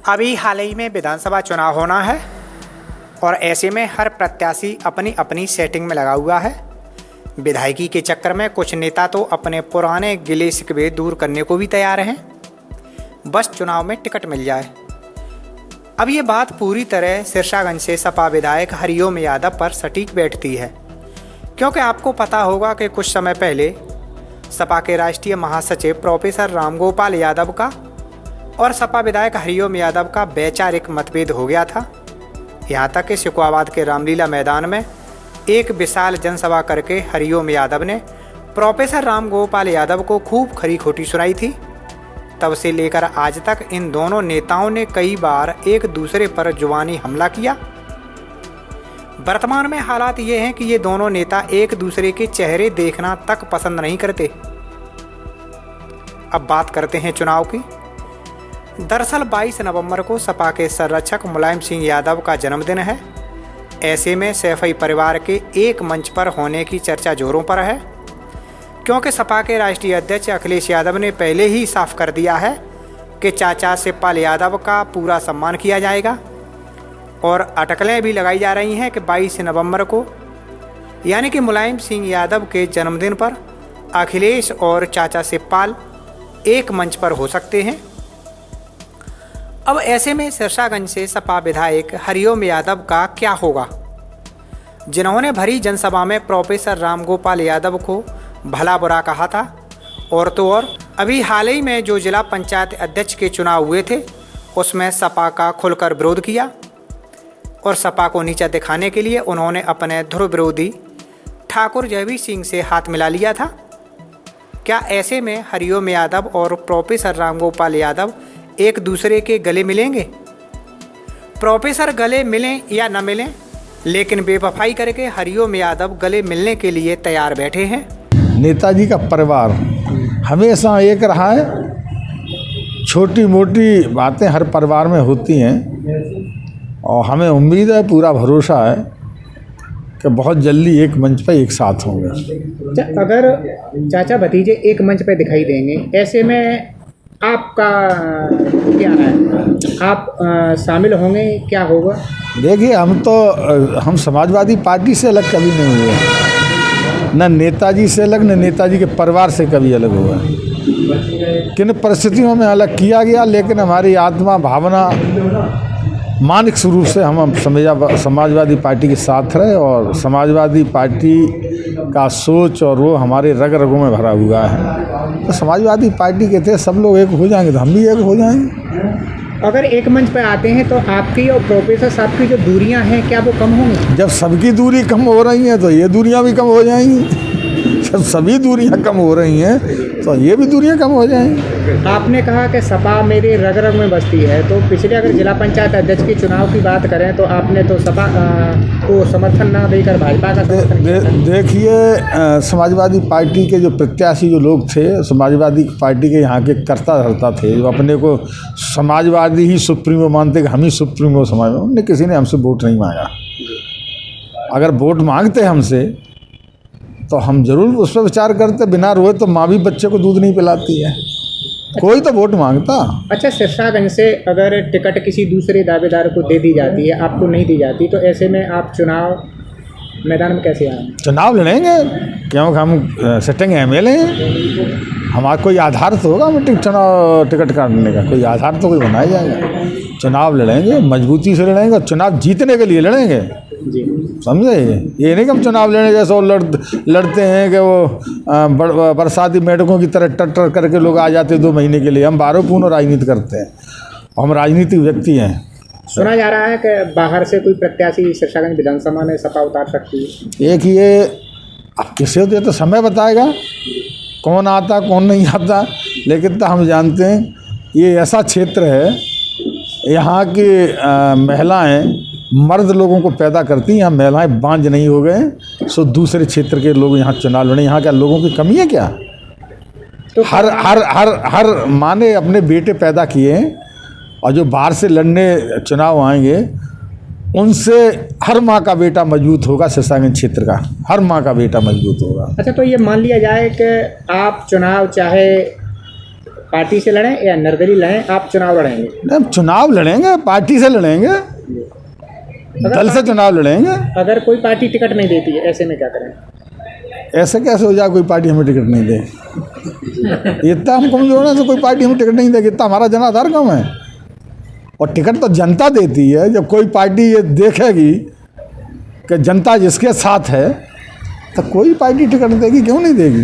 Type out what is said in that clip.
अभी हाल ही में विधानसभा चुनाव होना है और ऐसे में हर प्रत्याशी अपनी अपनी सेटिंग में लगा हुआ है। विधायकी के चक्कर में कुछ नेता तो अपने पुराने गिले शिकवे दूर करने को भी तैयार हैं, बस चुनाव में टिकट मिल जाए। अब ये बात पूरी तरह सिरसागंज से सपा विधायक हरिओम यादव पर सटीक बैठती है, क्योंकि आपको पता होगा कि कुछ समय पहले सपा के राष्ट्रीय महासचिव प्रोफेसर रामगोपाल यादव का और सपा विधायक हरिओम यादव का वैचारिक मतभेद हो गया था। यहाँ तक कि सिकुआबाद के रामलीला मैदान में एक विशाल जनसभा करके हरिओम यादव ने प्रोफेसर रामगोपाल यादव को खूब खरी खोटी सुनाई थी। तब से लेकर आज तक इन दोनों नेताओं ने कई बार एक दूसरे पर जुबानी हमला किया। वर्तमान में हालात ये हैं कि ये दोनों नेता एक दूसरे के चेहरे देखना तक पसंद नहीं करते। अब बात करते हैं चुनाव की। दरअसल 22 नवंबर को सपा के संरक्षक मुलायम सिंह यादव का जन्मदिन है। ऐसे में सैफई परिवार के एक मंच पर होने की चर्चा जोरों पर है, क्योंकि सपा के राष्ट्रीय अध्यक्ष अखिलेश यादव ने पहले ही साफ कर दिया है कि चाचा शिवपाल यादव का पूरा सम्मान किया जाएगा और अटकलें भी लगाई जा रही हैं कि 22 नवंबर को यानी कि मुलायम सिंह यादव के जन्मदिन पर अखिलेश और चाचा शिवपाल एक मंच पर हो सकते हैं। अब ऐसे में सिरसागंज से सपा विधायक हरिओम यादव का क्या होगा, जिन्होंने भरी जनसभा में प्रोफेसर रामगोपाल यादव को भला बुरा कहा था। और तो और अभी हाल ही में जो जिला पंचायत अध्यक्ष के चुनाव हुए थे उसमें सपा का खुलकर विरोध किया और सपा को नीचा दिखाने के लिए उन्होंने अपने ध्रुव विरोधी ठाकुर जयवीर सिंह से हाथ मिला लिया था। क्या ऐसे में हरिओम यादव और प्रोफेसर रामगोपाल यादव एक दूसरे के गले मिलेंगे? प्रोफेसर गले मिलें या न मिलें, लेकिन बेवफाई करके हरिओम यादव गले मिलने के लिए तैयार बैठे हैं। नेताजी का परिवार हमेशा एक रहा है। छोटी मोटी बातें हर परिवार में होती हैं और हमें उम्मीद है, पूरा भरोसा है कि बहुत जल्दी एक मंच पर एक साथ होंगे। अगर चाचा भतीजे एक मंच पर दिखाई देंगे, ऐसे में आपका क्या है? आप शामिल होंगे? क्या होगा? देखिए, हम समाजवादी पार्टी से अलग कभी नहीं हुए, न नेताजी से अलग, न नेताजी के परिवार से कभी अलग हुआ। किन परिस्थितियों में अलग किया गया, लेकिन हमारी आत्मा भावना मानसिक रूप से हम समाजवादी पार्टी के साथ रहे और समाजवादी पार्टी का सोच और वो हमारे रग रगों में भरा हुआ है। तो समाजवादी पार्टी के थे सब लोग एक हो जाएंगे तो हम भी एक हो जाएंगे। अगर एक मंच पर आते हैं तो आपकी और प्रोफेसर साहब की जो दूरियां हैं क्या वो कम होंगी? जब सबकी दूरी कम हो रही हैं तो ये दूरियां भी कम हो जाएंगी। जब सभी दूरियां कम हो रही हैं तो ये भी दूरियां कम हो जाएंगी। आपने कहा कि सपा मेरे रग रग में बसती है, तो पिछले अगर जिला पंचायत अध्यक्ष के चुनाव की बात करें तो आपने तो सपा को समर्थन ना देकर भाजपा का समर्थन किया। देखिए, समाजवादी पार्टी के जो प्रत्याशी जो लोग थे, समाजवादी पार्टी के यहाँ के कर्ता धर्ता थे, जो अपने को समाजवादी ही सुप्रीमो मानते कि हम ही सुप्रीमो समाज में, उनने किसी ने हमसे वोट नहीं मांगा। अगर वोट मांगते हमसे तो हम जरूर उस पर विचार करते। बिना रोए तो माँ भी बच्चे को दूध नहीं पिलाती है। कोई तो वोट मांगता। अच्छा, सिरसागंज से अगर टिकट किसी दूसरे दावेदार को दे दी जाती है, आपको नहीं दी जाती, तो ऐसे में आप चुनाव मैदान में कैसे आए? चुनाव लड़ेंगे, क्योंकि हम सिटिंग MLA हैं। हमारा कोई आधार तो होगा टिकट काटने का, कोई आधार तो कोई बनाया जाएगा। चुनाव लड़ेंगे, मजबूती से लड़ेंगे और चुनाव जीतने के लिए लड़ेंगे जी, समझे? ये नहीं कि हम चुनाव लड़ने जैसे वो लड़ते हैं कि वो बरसाती मेढकों की तरह टर करके लोग आ जाते 2 महीने के लिए। हम 12 पूर्ण राजनीति करते हैं, हम राजनीतिक व्यक्ति हैं। सुना जा रहा है कि बाहर से कोई प्रत्याशी सिरसागंज विधानसभा में सपा उतार सकती है। एक ये अब किसे तो समय बताएगा कौन आता कौन नहीं आता, लेकिन तो हम जानते हैं ये ऐसा क्षेत्र है, यहाँ की महिलाएं मर्द लोगों को पैदा करती हैं। यहाँ महिलाएं बांझ नहीं हो गए, सो दूसरे क्षेत्र के लोग यहाँ चुनाव लड़े। यहाँ क्या लोगों की कमी है क्या? तो हर माँ ने अपने बेटे पैदा किए हैं और जो बाहर से लड़ने चुनाव आएंगे उनसे हर माँ का बेटा मजबूत होगा। सिरसागंज क्षेत्र का हर माँ का बेटा मजबूत होगा। अच्छा, तो ये मान लिया जाए कि आप चुनाव चाहे पार्टी से लड़ें या निर्दलीय लड़ें, आप चुनाव लड़ेंगे? हम चुनाव लड़ेंगे, पार्टी से लड़ेंगे, दल से चुनाव लड़ेंगे। अगर कोई पार्टी टिकट नहीं देती है, ऐसे में क्या करें? ऐसे कैसे हो जाए कोई पार्टी हमें टिकट नहीं दे? इतना हम कमजोर हैं तो कोई पार्टी हमें टिकट नहीं देगी, इतना हमारा जनाधार कम है। और टिकट तो जनता देती है। जब कोई पार्टी ये देखेगी कि जनता जिसके साथ है तो कोई पार्टी टिकट देगी, क्यों नहीं देगी?